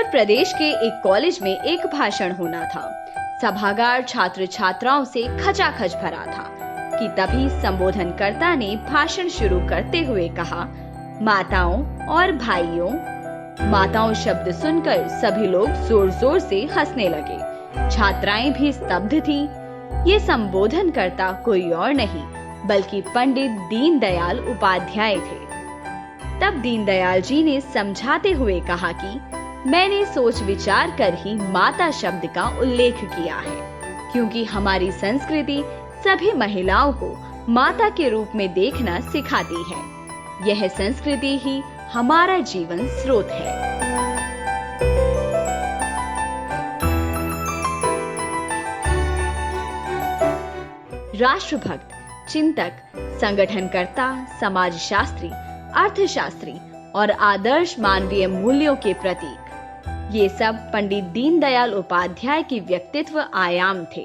उत्तर प्रदेश के एक कॉलेज में एक भाषण होना था। सभागार छात्र छात्राओं से खचाखच भरा था कि तभी संबोधनकर्ता ने भाषण शुरू करते हुए कहा, माताओं और भाइयों। माताओं शब्द सुनकर सभी लोग जोर जोर से हंसने लगे। छात्राएं भी स्तब्ध थीं। ये संबोधनकर्ता कोई और नहीं बल्कि पंडित दीनदयाल उपाध्याय थे। तब दीनदयाल जी ने समझाते हुए कहा कि मैंने सोच विचार कर ही माता शब्द का उल्लेख किया है, क्योंकि हमारी संस्कृति सभी महिलाओं को माता के रूप में देखना सिखाती है। यह संस्कृति ही हमारा जीवन स्रोत है। राष्ट्रभक्त, चिंतक, संगठनकर्ता, समाजशास्त्री, अर्थशास्त्री और आदर्श मानवीय मूल्यों के प्रतीक, ये सब पंडित दीनदयाल उपाध्याय की व्यक्तित्व आयाम थे।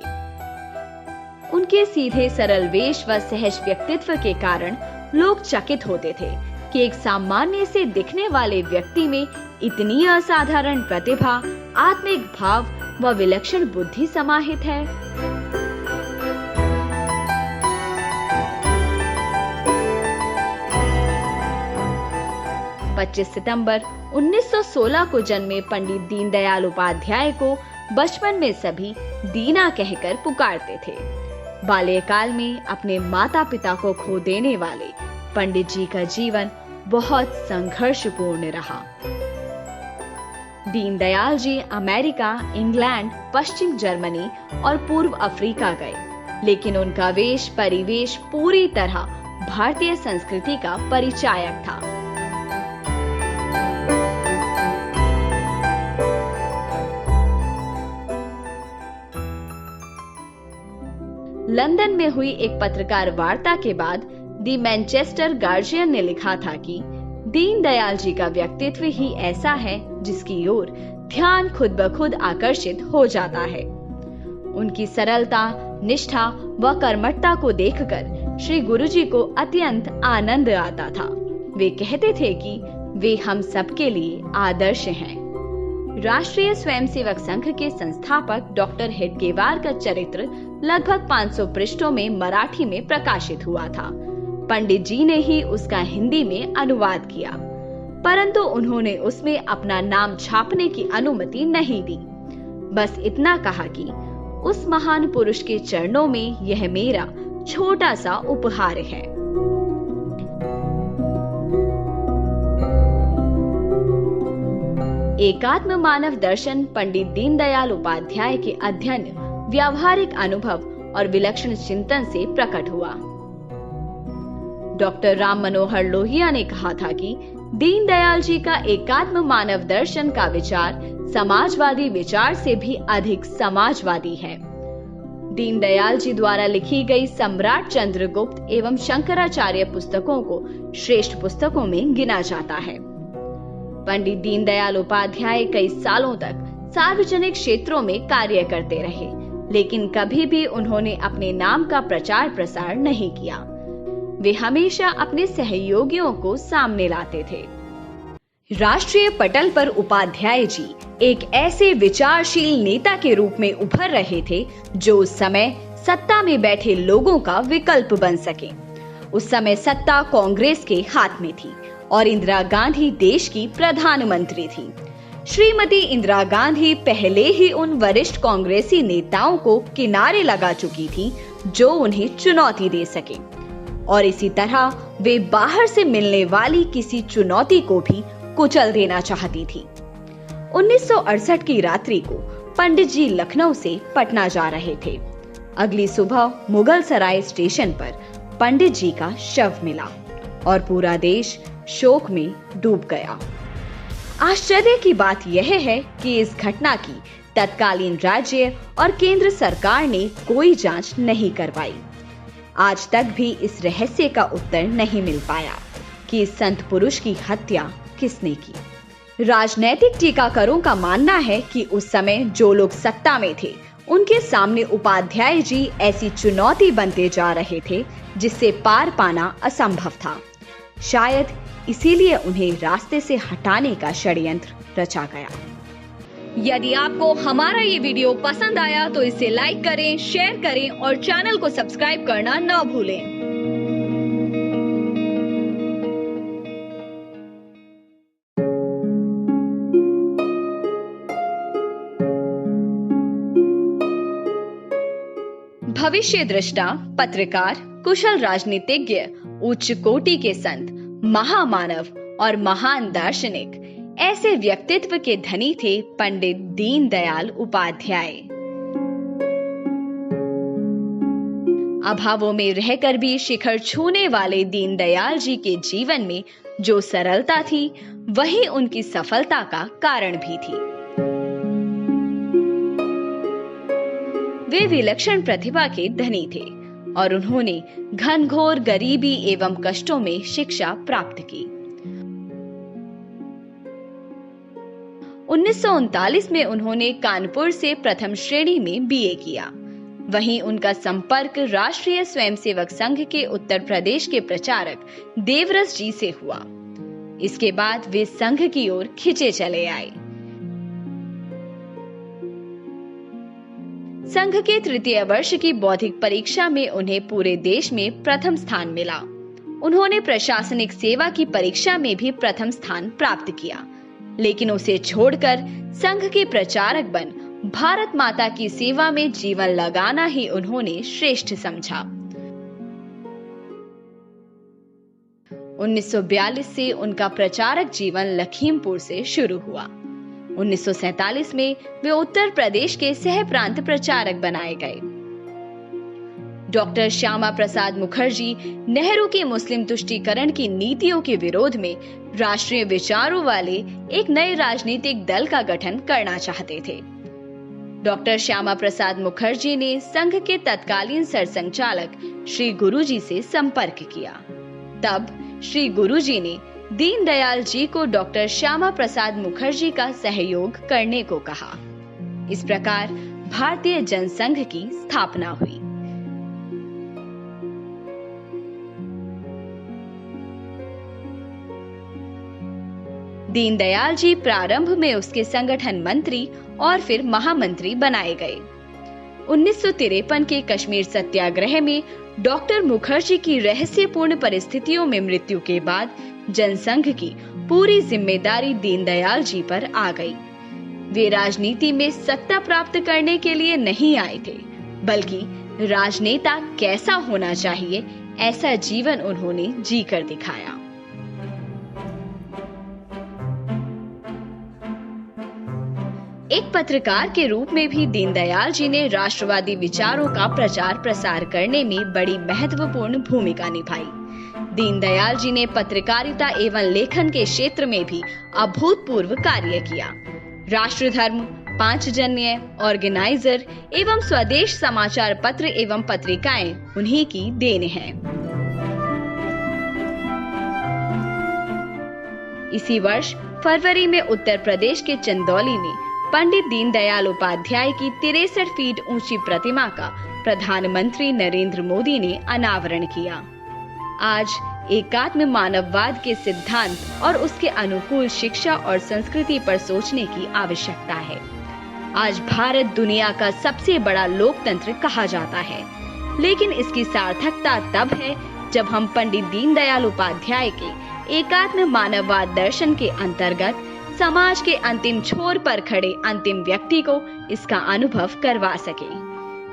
उनके सीधे सरल वेश व सहज व्यक्तित्व के कारण लोग चकित होते थे कि एक सामान्य से दिखने वाले व्यक्ति में इतनी असाधारण प्रतिभा, आत्मिक भाव व विलक्षण बुद्धि समाहित है। 25 सितंबर 1916 को जन्मे पंडित दीनदयाल उपाध्याय को बचपन में सभी दीना कहकर पुकारते थे। बाल्यकाल में अपने माता पिता को खो देने वाले पंडित जी का जीवन बहुत संघर्षपूर्ण रहा। दीनदयाल जी अमेरिका, इंग्लैंड, पश्चिम जर्मनी और पूर्व अफ्रीका गए, लेकिन उनका वेश परिवेश पूरी तरह भारतीय संस्कृति का परिचायक था। लंदन में हुई एक पत्रकार वार्ता के बाद दी मैनचेस्टर गार्जियन ने लिखा था कि दीनदयाल जी का व्यक्तित्व ही ऐसा है जिसकी ओर ध्यान खुद ब खुद आकर्षित हो जाता है। उनकी सरलता, निष्ठा व कर्मठता को देखकर श्री गुरुजी को अत्यंत आनंद आता था। वे कहते थे कि वे हम सबके लिए आदर्श हैं। राष्ट्रीय स्वयंसेवक संघ के संस्थापक डॉक्टर हेडगेवार का चरित्र लगभग 500 पृष्ठों में मराठी में प्रकाशित हुआ था। पंडित जी ने ही उसका हिंदी में अनुवाद किया, परंतु उन्होंने उसमें अपना नाम छापने की अनुमति नहीं दी। बस इतना कहा कि उस महान पुरुष के चरणों में यह मेरा छोटा सा उपहार है। एकात्म मानव दर्शन पंडित दीनदयाल उपाध्याय के अध्ययन, व्यावहारिक अनुभव और विलक्षण चिंतन से प्रकट हुआ। डॉक्टर राम मनोहर लोहिया ने कहा था कि दीनदयाल जी का एकात्म मानव दर्शन का विचार समाजवादी विचार से भी अधिक समाजवादी है। दीनदयाल जी द्वारा लिखी गई सम्राट चंद्रगुप्त एवं शंकराचार्य पुस्तकों को श्रेष्ठ पुस्तकों में गिना जाता है। पंडित दीनदयाल उपाध्याय कई सालों तक सार्वजनिक क्षेत्रों में कार्य करते रहे, लेकिन कभी भी उन्होंने अपने नाम का प्रचार प्रसार नहीं किया। वे हमेशा अपने सहयोगियों को सामने लाते थे। राष्ट्रीय पटल पर उपाध्याय जी एक ऐसे विचारशील नेता के रूप में उभर रहे थे जो उस समय सत्ता में बैठे लोगों का विकल्प बन सके। उस समय सत्ता कांग्रेस के हाथ में थी और इंदिरा गांधी देश की प्रधानमंत्री थी। श्रीमती इंदिरा गांधी पहले ही उन वरिष्ठ कांग्रेसी नेताओं को किनारे लगा चुकी थी जो उन्हें चुनौती दे सके, और इसी तरह वे बाहर से मिलने वाली किसी चुनौती को भी कुचल देना चाहती थी। 1968 की रात्रि को पंडित जी लखनऊ से पटना जा रहे थे। अगली सुबह मुगल सराय स्टेशन पर पंडित जी का शव मिला और पूरा देश शोक में डूब गया। आश्चर्य की बात यह है कि इस घटना की तत्कालीन राज्य और केंद्र सरकार ने कोई जांच नहीं करवाई। आज तक भी इस रहस्य का उत्तर नहीं मिल पाया कि इस संत पुरुष की हत्या किसने की। राजनैतिक टीकाकारों का मानना है कि उस समय जो लोग सत्ता में थे उनके सामने उपाध्याय जी ऐसी चुनौती बनते जा रहे थे जिससे पार पाना असंभव था। शायद इसीलिए उन्हें रास्ते से हटाने का षड्यंत्र रचा गया। यदि आपको हमारा ये वीडियो पसंद आया तो इसे लाइक करें, शेयर करें और चैनल को सब्सक्राइब करना न भूलें। भविष्य दृष्टा, पत्रकार, कुशल राजनीतिज्ञ, उच्च कोटि के संत, महामानव और महान दार्शनिक, ऐसे व्यक्तित्व के धनी थे पंडित दीनदयाल उपाध्याय। अभावों में रहकर भी शिखर छूने वाले दीनदयाल जी के जीवन में जो सरलता थी, वही उनकी सफलता का कारण भी थी। वे विलक्षण प्रतिभा के धनी थे और उन्होंने घनघोर गरीबी एवं कष्टों में शिक्षा प्राप्त की। 1939 में उन्होंने कानपुर से प्रथम श्रेणी में बीए किया। वहीं उनका संपर्क राष्ट्रीय स्वयंसेवक संघ के उत्तर प्रदेश के प्रचारक देवरस जी से हुआ। इसके बाद वे संघ की ओर खिंचे चले आए। संघ के तृतीय वर्ष की बौद्धिक परीक्षा में उन्हें पूरे देश में प्रथम स्थान मिला। उन्होंने प्रशासनिक सेवा की परीक्षा में भी प्रथम स्थान प्राप्त किया, लेकिन उसे छोड़कर संघ के प्रचारक बन भारत माता की सेवा में जीवन लगाना ही उन्होंने श्रेष्ठ समझा। 1942 से उनका प्रचारक जीवन लखीमपुर से शुरू हुआ। 1947 में वे उत्तर प्रदेश के सह प्रांत प्रचारक बनाए गए। डॉक्टर श्यामा प्रसाद मुखर्जी नेहरू के मुस्लिम तुष्टीकरण की नीतियों के विरोध में राष्ट्रीय विचारों वाले एक नए राजनीतिक दल का गठन करना चाहते थे। डॉक्टर श्यामा प्रसाद मुखर्जी ने संघ के तत्कालीन सरसंघचालक श्री गुरुजी से संपर्क किया। तब श्री गुरुजी ने दीनदयाल जी को डॉक्टर श्यामा प्रसाद मुखर्जी का सहयोग करने को कहा। इस प्रकार भारतीय जनसंघ की स्थापना हुई। दीनदयाल जी प्रारंभ में उसके संगठन मंत्री और फिर महामंत्री बनाए गए। 1953 के कश्मीर सत्याग्रह में डॉक्टर मुखर्जी की रहस्यपूर्ण परिस्थितियों में मृत्यु के बाद जनसंघ की पूरी जिम्मेदारी दीनदयाल जी पर आ गई। वे राजनीति में सत्ता प्राप्त करने के लिए नहीं आए थे, बल्कि राजनेता कैसा होना चाहिए, ऐसा जीवन उन्होंने जीकर दिखाया। एक पत्रकार के रूप में भी दीनदयाल जी ने राष्ट्रवादी विचारों का प्रचार प्रसार करने में बड़ी महत्वपूर्ण भूमिका निभाई। दीनदयाल जी ने पत्रकारिता एवं लेखन के क्षेत्र में भी अभूतपूर्व कार्य किया। राष्ट्रधर्म, पांचजन्य, ऑर्गेनाइजर एवं स्वदेश समाचार पत्र एवं पत्रिकाएं उन्हीं की देन हैं। इसी वर्ष फरवरी में उत्तर प्रदेश के चंदौली में पंडित दीनदयाल उपाध्याय की 63 फीट ऊंची प्रतिमा का प्रधानमंत्री नरेंद्र मोदी ने अनावरण किया। आज एकात्म मानववाद के सिद्धांत और उसके अनुकूल शिक्षा और संस्कृति पर सोचने की आवश्यकता है। आज भारत दुनिया का सबसे बड़ा लोकतंत्र कहा जाता है, लेकिन इसकी सार्थकता तब है जब हम पंडित दीनदयाल उपाध्याय के एकात्म मानववाद दर्शन के अंतर्गत समाज के अंतिम छोर पर खड़े अंतिम व्यक्ति को इसका अनुभव करवा सके।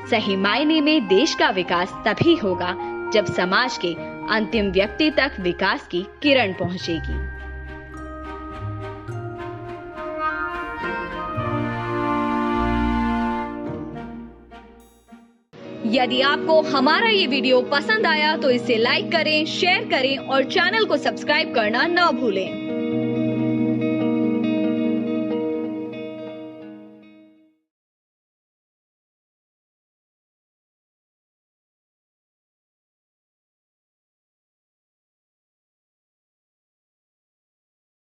सही मायने में देश का विकास तभी होगा जब समाज के अंतिम व्यक्ति तक विकास की किरण पहुंचेगी। यदि आपको हमारा ये वीडियो पसंद आया तो इसे लाइक करें, शेयर करें और चैनल को सब्सक्राइब करना न भूलें।